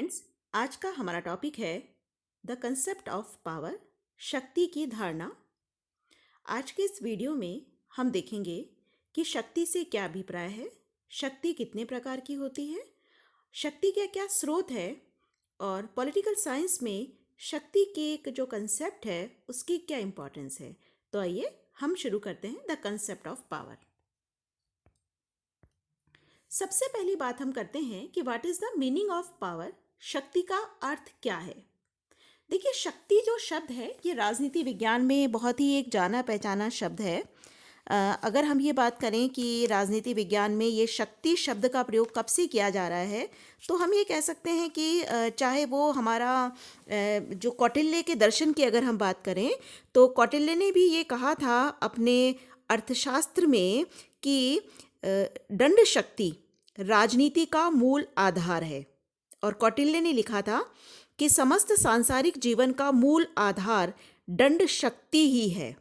Friends, आज का हमारा टॉपिक है द कंसेप्ट ऑफ पावर, शक्ति की धारणा। आज के इस वीडियो में हम देखेंगे कि शक्ति से क्या अभिप्राय है, शक्ति कितने प्रकार की होती है, शक्ति का क्या स्रोत है और पॉलिटिकल साइंस में शक्ति के एक जो कंसेप्ट है उसकी क्या इम्पोर्टेंस है। तो आइए हम शुरू करते हैं द कंसेप्ट ऑफ पावर। सबसे पहली बात हम करते हैं कि what is the meaning of power, शक्ति का अर्थ क्या है। देखिए, शक्ति जो शब्द है ये राजनीति विज्ञान में बहुत ही एक जाना पहचाना शब्द है। अगर हम ये बात करें कि राजनीति विज्ञान में ये शक्ति शब्द का प्रयोग कब से किया जा रहा है, तो हम ये कह सकते हैं कि चाहे वो हमारा जो कौटिल्य के दर्शन की अगर हम बात करें, तो कौटिल्य ने भी ये कहा था अपने अर्थशास्त्र में कि दंड शक्ति राजनीति का मूल आधार है। और कौटिल्य ने लिखा था कि समस्त सांसारिक जीवन का मूल आधार दंड शक्ति ही है।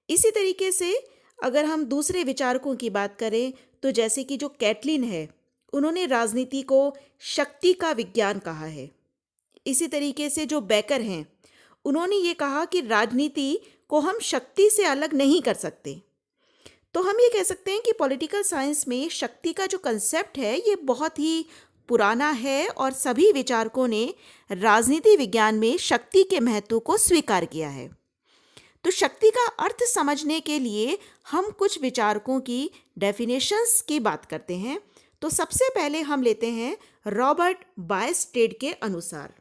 इसी तरीके से अगर हम दूसरे विचारकों की बात करें, तो जैसे कि जो कैटलिन है, उन्होंने राजनीति को शक्ति का विज्ञान कहा है। इसी तरीके से जो बेकर हैं, उन्होंने ये कहा कि राजनीति को हम शक्ति से अलग नहीं कर सकते। तो हम ये कह सकते हैं कि पॉलिटिकल साइंस में शक्ति का जो कंसेप्ट है ये बहुत ही पुराना है और सभी विचारकों ने राजनीति विज्ञान में शक्ति के महत्व को स्वीकार किया है। तो शक्ति का अर्थ समझने के लिए हम कुछ विचारकों की डेफिनेशंस की बात करते हैं। तो सबसे पहले हम लेते हैं रॉबर्ट बायस्टेड के अनुसार।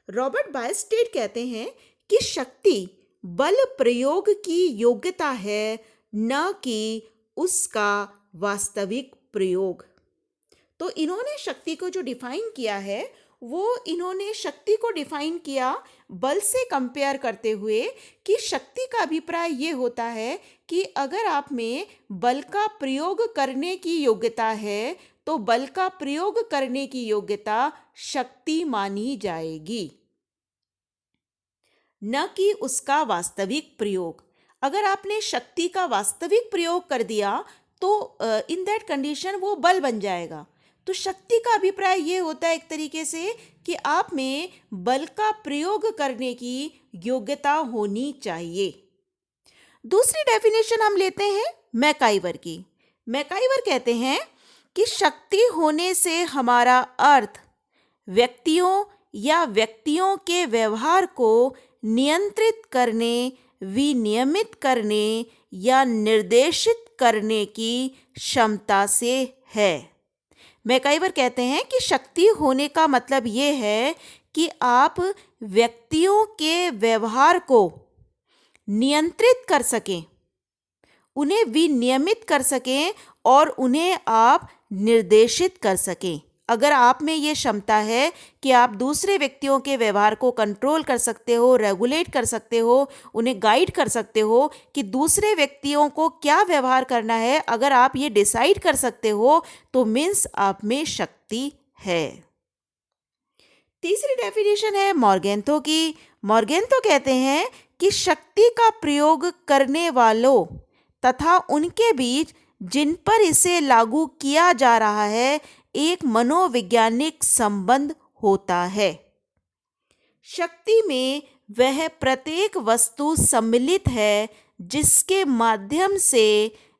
रॉबर्ट बायस्टेड कहते हैं कि शक्ति बल प्रयोग की योग्यता है, न कि उसका वास्तविक प्रयोग। तो इन्होंने शक्ति को जो डिफाइन किया है, वो इन्होंने शक्ति को डिफाइन किया बल से कंपेयर करते हुए कि शक्ति का अभिप्राय ये होता है कि अगर आप में बल का प्रयोग करने की योग्यता है, तो बल का प्रयोग करने की योग्यता शक्ति मानी जाएगी, न कि उसका वास्तविक प्रयोग। अगर आपने शक्ति का वास्तविक प्रयोग कर दिया तो इन दैट कंडीशन वो बल बन जाएगा। तो शक्ति का अभिप्राय ये होता है एक तरीके से कि आप में बल का प्रयोग करने की योग्यता होनी चाहिए। दूसरी डेफिनेशन हम लेते हैं मैकाइवर की। मैकाइवर कहते हैं कि शक्ति होने से हमारा अर्थ व्यक्तियों या व्यक्तियों के व्यवहार को नियंत्रित करने, विनियमित करने या निर्देशित करने की क्षमता से है। मैकाइवर कहते हैं कि शक्ति होने का मतलब ये है कि आप व्यक्तियों के व्यवहार को नियंत्रित कर सकें, उन्हें विनियमित कर सकें और उन्हें आप निर्देशित कर सकें। अगर आप में ये क्षमता है कि आप दूसरे व्यक्तियों के व्यवहार को कंट्रोल कर सकते हो, रेगुलेट कर सकते हो, उन्हें गाइड कर सकते हो कि दूसरे व्यक्तियों को क्या व्यवहार करना है, अगर आप ये डिसाइड कर सकते हो तो मीन्स आप में शक्ति है। तीसरी डेफिनेशन है मॉर्गेंथो की। मॉर्गेंथो कहते हैं कि शक्ति का प्रयोग करने वालों तथा उनके बीच जिन पर इसे लागू किया जा रहा है एक मनोवैज्ञानिक संबंध होता है। शक्ति में वह प्रत्येक वस्तु सम्मिलित है जिसके माध्यम से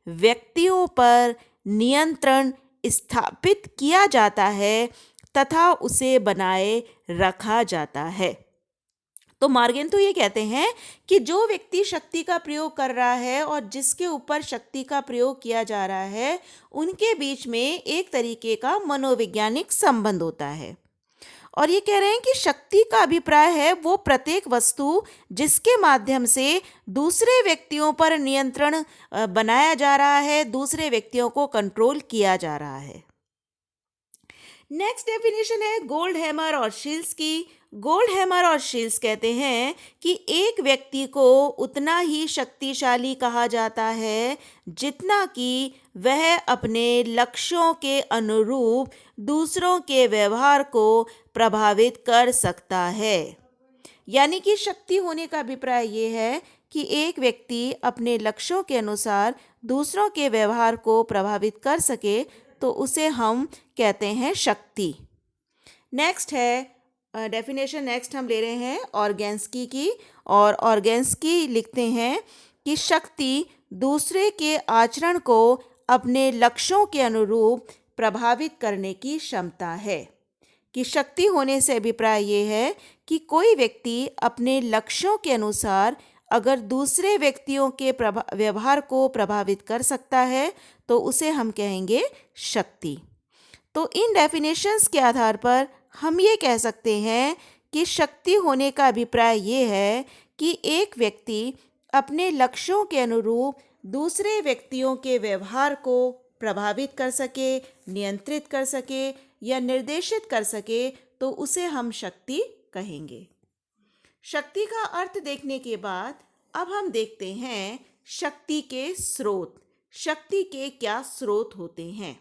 व्यक्तियों पर नियंत्रण स्थापित किया जाता है तथा उसे बनाए रखा जाता है। तो मॉर्गेंथो ये कहते हैं कि जो व्यक्ति शक्ति का प्रयोग कर रहा है और जिसके ऊपर शक्ति का प्रयोग किया जा रहा है, उनके बीच में एक तरीके का मनोवैज्ञानिक संबंध होता है। और ये कह रहे हैं कि शक्ति का अभिप्राय है वो प्रत्येक वस्तु जिसके माध्यम से दूसरे व्यक्तियों पर नियंत्रण बनाया जा रहा है, दूसरे व्यक्तियों को कंट्रोल किया जा रहा है। नेक्स्ट डेफिनेशन है गोल्डहैमर और शील्स की। गोल्डहैमर और शील्स कहते हैं कि एक व्यक्ति को उतना ही शक्तिशाली कहा जाता है जितना कि वह अपने लक्ष्यों के अनुरूप दूसरों के व्यवहार को प्रभावित कर सकता है। यानी कि शक्ति होने का अभिप्राय ये है कि एक व्यक्ति अपने लक्ष्यों के अनुसार दूसरों के व्यवहार को प्रभावित कर सके, तो उसे हम कहते हैं शक्ति। नेक्स्ट है डेफिनेशन, नेक्स्ट हम ले रहे हैं ऑर्गेंस्की की। और ऑर्गेंस्की लिखते हैं कि शक्ति दूसरे के आचरण को अपने लक्ष्यों के अनुरूप प्रभावित करने की क्षमता है। कि शक्ति होने से अभिप्राय ये है कि कोई व्यक्ति अपने लक्ष्यों के अनुसार अगर दूसरे व्यक्तियों के व्यवहार को प्रभावित कर सकता है तो उसे हम कहेंगे शक्ति। तो इन डेफिनेशंस के आधार पर हम ये कह सकते हैं कि शक्ति होने का अभिप्राय ये है कि एक व्यक्ति अपने लक्ष्यों के अनुरूप दूसरे व्यक्तियों के व्यवहार को प्रभावित कर सके, नियंत्रित कर सके या निर्देशित कर सके, तो उसे हम शक्ति कहेंगे। शक्ति का अर्थ देखने के बाद अब हम देखते हैं शक्ति के स्रोत। शक्ति के क्या स्रोत होते हैं?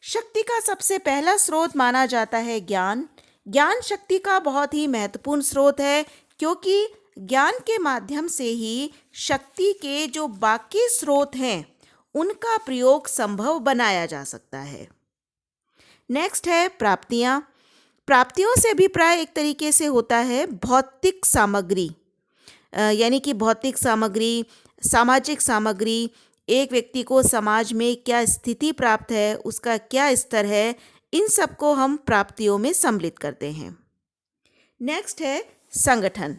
शक्ति का सबसे पहला स्रोत माना जाता है ज्ञान। ज्ञान शक्ति का बहुत ही महत्वपूर्ण स्रोत है, क्योंकि ज्ञान के माध्यम से ही शक्ति के जो बाकी स्रोत हैं उनका प्रयोग संभव बनाया जा सकता है। नेक्स्ट है प्राप्तियाँ। प्राप्तियों से अभिप्राय एक तरीके से होता है भौतिक सामग्री, यानी कि भौतिक सामग्री, सामाजिक सामग्री, एक व्यक्ति को समाज में क्या स्थिति प्राप्त है, उसका क्या स्तर है, इन सब को हम प्राप्तियों में सम्मिलित करते हैं। नेक्स्ट है संगठन।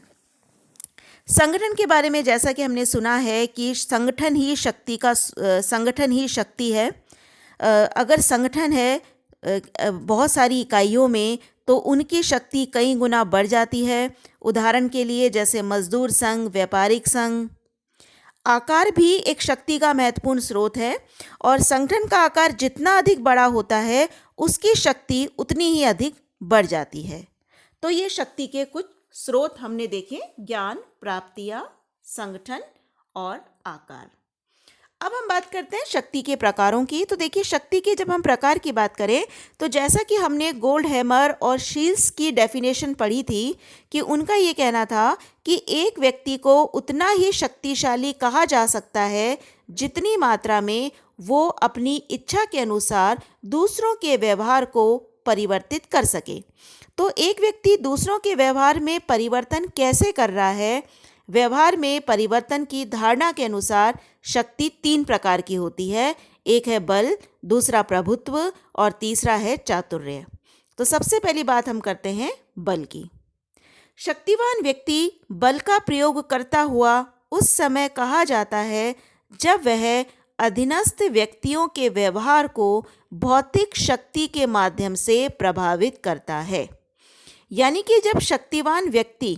संगठन के बारे में जैसा कि हमने सुना है कि संगठन ही शक्ति है। अगर संगठन है बहुत सारी इकाइयों में तो उनकी शक्ति कई गुना बढ़ जाती है। उदाहरण के लिए जैसे मजदूर संघ, व्यापारिक संघ। आकार भी एक शक्ति का महत्वपूर्ण स्रोत है और संगठन का आकार जितना अधिक बड़ा होता है उसकी शक्ति उतनी ही अधिक बढ़ जाती है। तो ये शक्ति के कुछ स्रोत हमने देखे, ज्ञान, प्राप्तियाँ, संगठन और आकार। अब हम बात करते हैं शक्ति के प्रकारों की। तो देखिए, शक्ति के जब हम प्रकार की बात करें तो जैसा कि हमने गोल्डहैमर और शील्स की डेफिनेशन पढ़ी थी कि उनका ये कहना था कि एक व्यक्ति को उतना ही शक्तिशाली कहा जा सकता है जितनी मात्रा में वो अपनी इच्छा के अनुसार दूसरों के व्यवहार को परिवर्तित कर सके। तो एक व्यक्ति दूसरों के व्यवहार में परिवर्तन कैसे कर रहा है? व्यवहार में परिवर्तन की धारणा के अनुसार शक्ति 3 प्रकार की होती है। एक है बल, दूसरा प्रभुत्व और तीसरा है चातुर्य। तो सबसे पहली बात हम करते हैं बल की। शक्तिवान व्यक्ति बल का प्रयोग करता हुआ उस समय कहा जाता है जब वह अधीनस्थ व्यक्तियों के व्यवहार को भौतिक शक्ति के माध्यम से प्रभावित करता है। यानी कि जब शक्तिवान व्यक्ति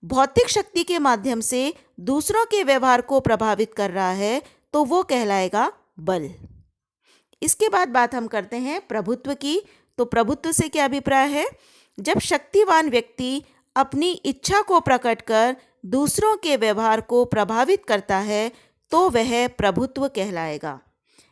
भौतिक शक्ति के माध्यम से दूसरों के व्यवहार को प्रभावित कर रहा है तो वो कहलाएगा बल। इसके बाद बात हम करते हैं प्रभुत्व की। तो प्रभुत्व से क्या अभिप्राय है? जब शक्तिवान व्यक्ति अपनी इच्छा को प्रकट कर दूसरों के व्यवहार को प्रभावित करता है तो वह प्रभुत्व कहलाएगा।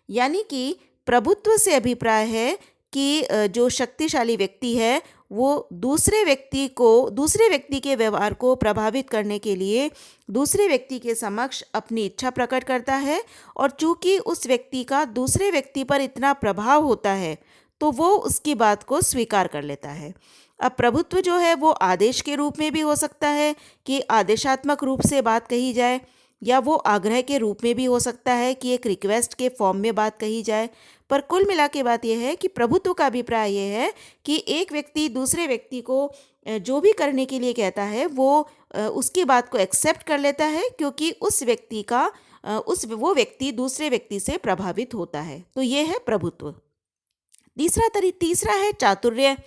यानी कि प्रभुत्व से अभिप्राय है कि जो शक्तिशाली व्यक्ति है वो दूसरे व्यक्ति के व्यवहार को प्रभावित करने के लिए दूसरे व्यक्ति के समक्ष अपनी इच्छा प्रकट करता है, और चूंकि उस व्यक्ति का दूसरे व्यक्ति पर इतना प्रभाव होता है तो वो उसकी बात को स्वीकार कर लेता है। अब प्रभुत्व जो है वो आदेश के रूप में भी हो सकता है कि आदेशात्मक रूप से बात कही जाए, या वो आग्रह के रूप में भी हो सकता है कि एक रिक्वेस्ट के फॉर्म में बात कही जाए। पर कुल मिला के बात यह है कि प्रभुत्व का अभिप्राय यह है कि एक व्यक्ति दूसरे व्यक्ति को जो भी करने के लिए कहता है वो उसकी बात को एक्सेप्ट कर लेता है, क्योंकि वो व्यक्ति दूसरे व्यक्ति से प्रभावित होता है। तो ये है प्रभुत्व। तीसरा है चातुर्य।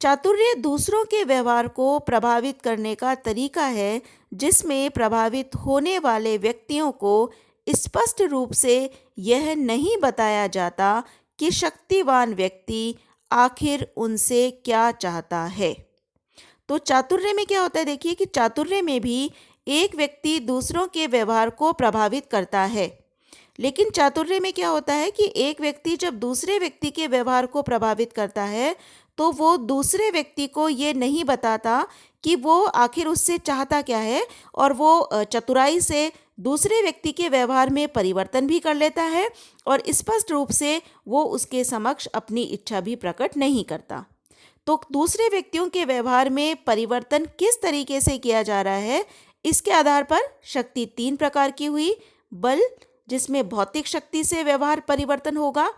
चातुर्य दूसरों के व्यवहार को प्रभावित करने का तरीका है जिसमें प्रभावित होने वाले व्यक्तियों को स्पष्ट रूप से यह नहीं बताया जाता कि शक्तिवान व्यक्ति आखिर उनसे क्या चाहता है। तो चातुर्य में क्या होता है? देखिए कि चातुर्य में भी एक व्यक्ति दूसरों के व्यवहार को प्रभावित करता है, लेकिन चातुर्य में क्या होता है कि एक व्यक्ति जब दूसरे व्यक्ति के व्यवहार को प्रभावित करता है तो वो दूसरे व्यक्ति को ये नहीं बताता कि वो आखिर उससे चाहता क्या है, और वो चतुराई से दूसरे व्यक्ति के व्यवहार में परिवर्तन भी कर लेता है और स्पष्ट रूप से वो उसके समक्ष अपनी इच्छा भी प्रकट नहीं करता। तो दूसरे व्यक्तियों के व्यवहार में परिवर्तन किस तरीके से किया जा रहा है, इसके आधार पर शक्ति 3 प्रकार की हुई। बल, जिसमें भौतिक शक्ति से व्यवहार परिवर्तन होगा।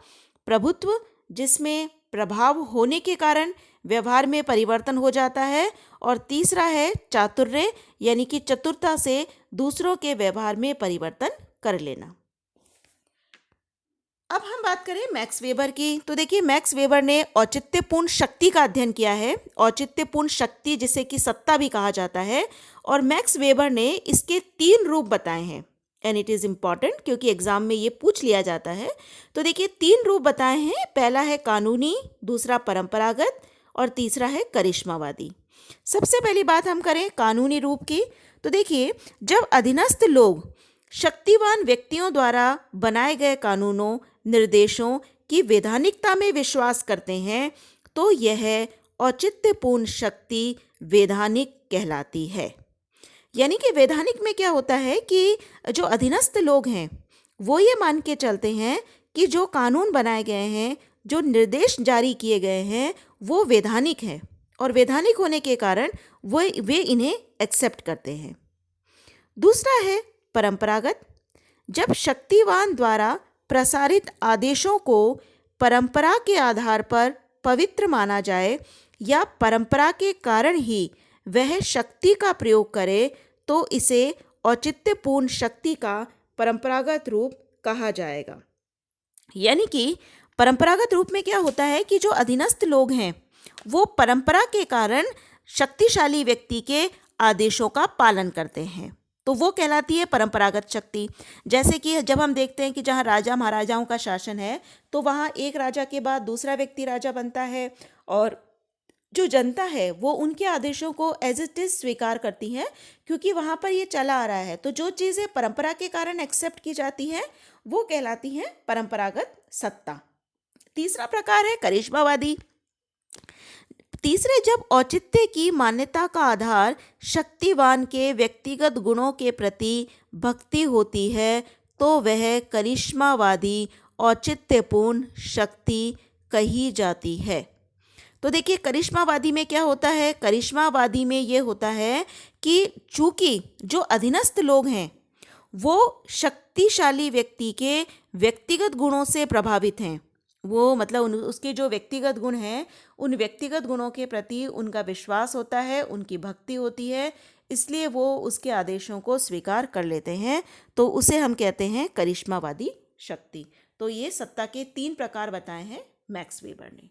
प्रभुत्व, जिसमें प्रभाव होने के कारण व्यवहार में परिवर्तन हो जाता है। और तीसरा है चातुर्य, यानी कि चतुरता से दूसरों के व्यवहार में परिवर्तन कर लेना। अब हम बात करें मैक्स वेबर की, तो देखिए मैक्स वेबर ने औचित्यपूर्ण शक्ति का अध्ययन किया है। औचित्यपूर्ण शक्ति, जिसे कि सत्ता भी कहा जाता है, और मैक्स वेबर ने इसके 3 रूप बताए हैं। एंड इट इज़ इम्पॉर्टेंट, क्योंकि एग्जाम में ये पूछ लिया जाता है। तो देखिए 3 रूप बताए हैं। पहला है कानूनी, दूसरा परंपरागत, और तीसरा है करिश्मावादी। सबसे पहली बात हम करें कानूनी रूप की, तो देखिए जब अधीनस्थ लोग शक्तिवान व्यक्तियों द्वारा बनाए गए कानूनों, निर्देशों की वैधानिकता में विश्वास करते हैं, तो यह औचित्यपूर्ण शक्ति वैधानिक कहलाती है। यानी कि वैधानिक में क्या होता है कि जो अधीनस्थ लोग हैं वो ये मान के चलते हैं कि जो कानून बनाए गए हैं, जो निर्देश जारी किए गए हैं, वो वैधानिक हैं, और वैधानिक होने के कारण वे इन्हें एक्सेप्ट करते हैं। दूसरा है परंपरागत। जब शक्तिवान द्वारा प्रसारित आदेशों को परंपरा के आधार पर पवित्र माना जाए, या परंपरा के कारण ही वह शक्ति का प्रयोग करे, तो इसे औचित्यपूर्ण शक्ति का परंपरागत रूप कहा जाएगा। यानी कि परंपरागत रूप में क्या होता है कि जो अधीनस्थ लोग हैं वो परंपरा के कारण शक्तिशाली व्यक्ति के आदेशों का पालन करते हैं, तो वो कहलाती है परंपरागत शक्ति। जैसे कि जब हम देखते हैं कि जहाँ राजा महाराजाओं का शासन है, तो वहाँ एक राजा के बाद दूसरा व्यक्ति राजा बनता है, और जो जनता है वो उनके आदेशों को एज इट इज स्वीकार करती है, क्योंकि वहाँ पर ये चला आ रहा है। तो जो चीज़ें परंपरा के कारण एक्सेप्ट की जाती हैं वो कहलाती हैं परंपरागत सत्ता। तीसरा प्रकार है करिश्मावादी। तीसरे, जब औचित्य की मान्यता का आधार शक्तिवान के व्यक्तिगत गुणों के प्रति भक्ति होती है, तो वह करिश्मावादी औचित्यपूर्ण शक्ति कही जाती है। तो देखिए करिश्मावादी में क्या होता है, करिश्मावादी में ये होता है कि चूंकि जो अधीनस्थ लोग हैं वो शक्तिशाली व्यक्ति के व्यक्तिगत गुणों से प्रभावित हैं, वो मतलब उसके जो व्यक्तिगत गुण हैं उन व्यक्तिगत गुणों के प्रति उनका विश्वास होता है, उनकी भक्ति होती है, इसलिए वो उसके आदेशों को स्वीकार कर लेते हैं, तो उसे हम कहते हैं करिश्मावादी शक्ति। तो ये सत्ता के 3 प्रकार बताए हैं मैक्स वेबर ने।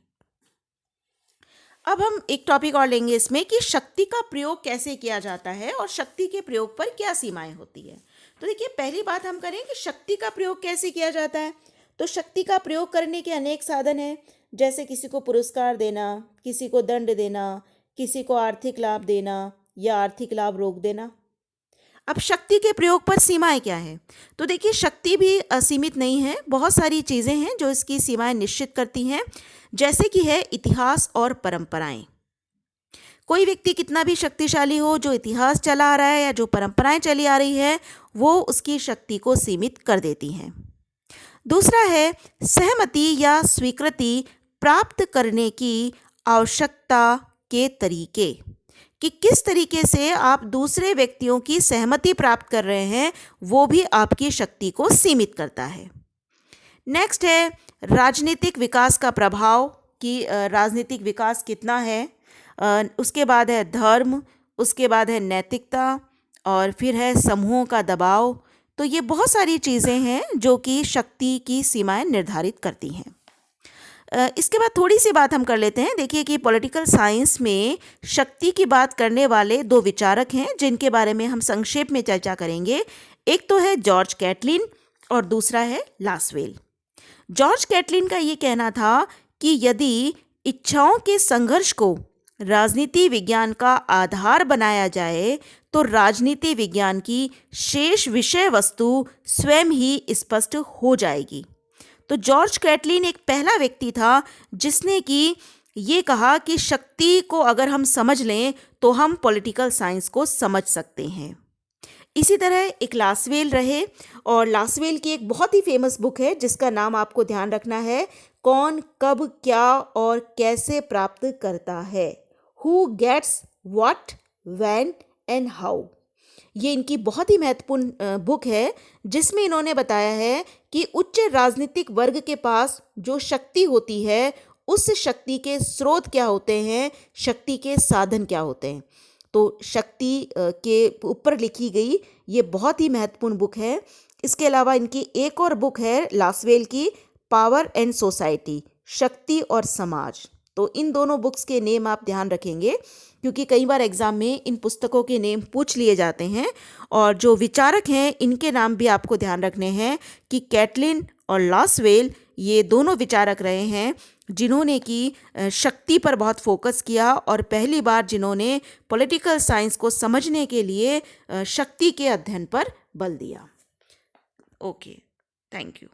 अब हम एक टॉपिक और लेंगे इसमें कि शक्ति का प्रयोग कैसे किया जाता है और शक्ति के प्रयोग पर क्या सीमाएं होती है। तो देखिए पहली बात हम करें कि शक्ति का प्रयोग कैसे किया जाता है। तो शक्ति का प्रयोग करने के अनेक साधन हैं, जैसे किसी को पुरस्कार देना, किसी को दंड देना, किसी को आर्थिक लाभ देना या आर्थिक लाभ रोक देना। अब शक्ति के प्रयोग पर सीमाएं क्या हैं? तो देखिए शक्ति भी असीमित नहीं है, बहुत सारी चीज़ें हैं जो इसकी सीमाएं निश्चित करती हैं, जैसे कि है इतिहास और परंपराएं। कोई व्यक्ति कितना भी शक्तिशाली हो, जो इतिहास चला आ रहा है या जो परंपराएं चली आ रही है वो उसकी शक्ति को सीमित कर देती हैं। दूसरा है सहमति या स्वीकृति प्राप्त करने की आवश्यकता के तरीके, कि किस तरीके से आप दूसरे व्यक्तियों की सहमति प्राप्त कर रहे हैं, वो भी आपकी शक्ति को सीमित करता है। नेक्स्ट है राजनीतिक विकास का प्रभाव, कि राजनीतिक विकास कितना है। उसके बाद है धर्म, उसके बाद है नैतिकता, और फिर है समूहों का दबाव। तो ये बहुत सारी चीज़ें हैं जो कि शक्ति की सीमाएं निर्धारित करती हैं। इसके बाद थोड़ी सी बात हम कर लेते हैं। देखिए कि पॉलिटिकल साइंस में शक्ति की बात करने वाले 2 विचारक हैं जिनके बारे में हम संक्षेप में चर्चा करेंगे। एक तो है जॉर्ज कैटलिन और दूसरा है लासवेल। जॉर्ज कैटलिन का ये कहना था कि यदि इच्छाओं के संघर्ष को राजनीति विज्ञान का आधार बनाया जाए तो राजनीति विज्ञान की शेष विषय वस्तु स्वयं ही स्पष्ट हो जाएगी। तो जॉर्ज कैटलिन एक पहला व्यक्ति था जिसने कि ये कहा कि शक्ति को अगर हम समझ लें तो हम पॉलिटिकल साइंस को समझ सकते हैं। इसी तरह एक लासवेल रहे, और लासवेल की एक बहुत ही फेमस बुक है जिसका नाम आपको ध्यान रखना है, कौन कब क्या और कैसे प्राप्त करता है, who gets what when and how. ये इनकी बहुत ही महत्वपूर्ण बुक है जिसमें इन्होंने बताया है कि उच्च राजनीतिक वर्ग के पास जो शक्ति होती है, उस शक्ति के स्रोत क्या होते हैं, शक्ति के साधन क्या होते हैं। तो शक्ति के ऊपर लिखी गई ये बहुत ही महत्वपूर्ण बुक है। इसके अलावा इनकी एक और बुक है लासवेल की, पावर एंड सोसाइटी, शक्ति और समाज। तो इन दोनों बुक्स के नेम आप ध्यान रखेंगे क्योंकि कई बार एग्जाम में इन पुस्तकों के नेम पूछ लिए जाते हैं। और जो विचारक हैं इनके नाम भी आपको ध्यान रखने हैं कि कैटलिन और लासवेल ये दोनों विचारक रहे हैं जिन्होंने कि शक्ति पर बहुत फोकस किया और पहली बार जिन्होंने पॉलिटिकल साइंस को समझने के लिए शक्ति के अध्ययन पर बल दिया। Okay, thank you.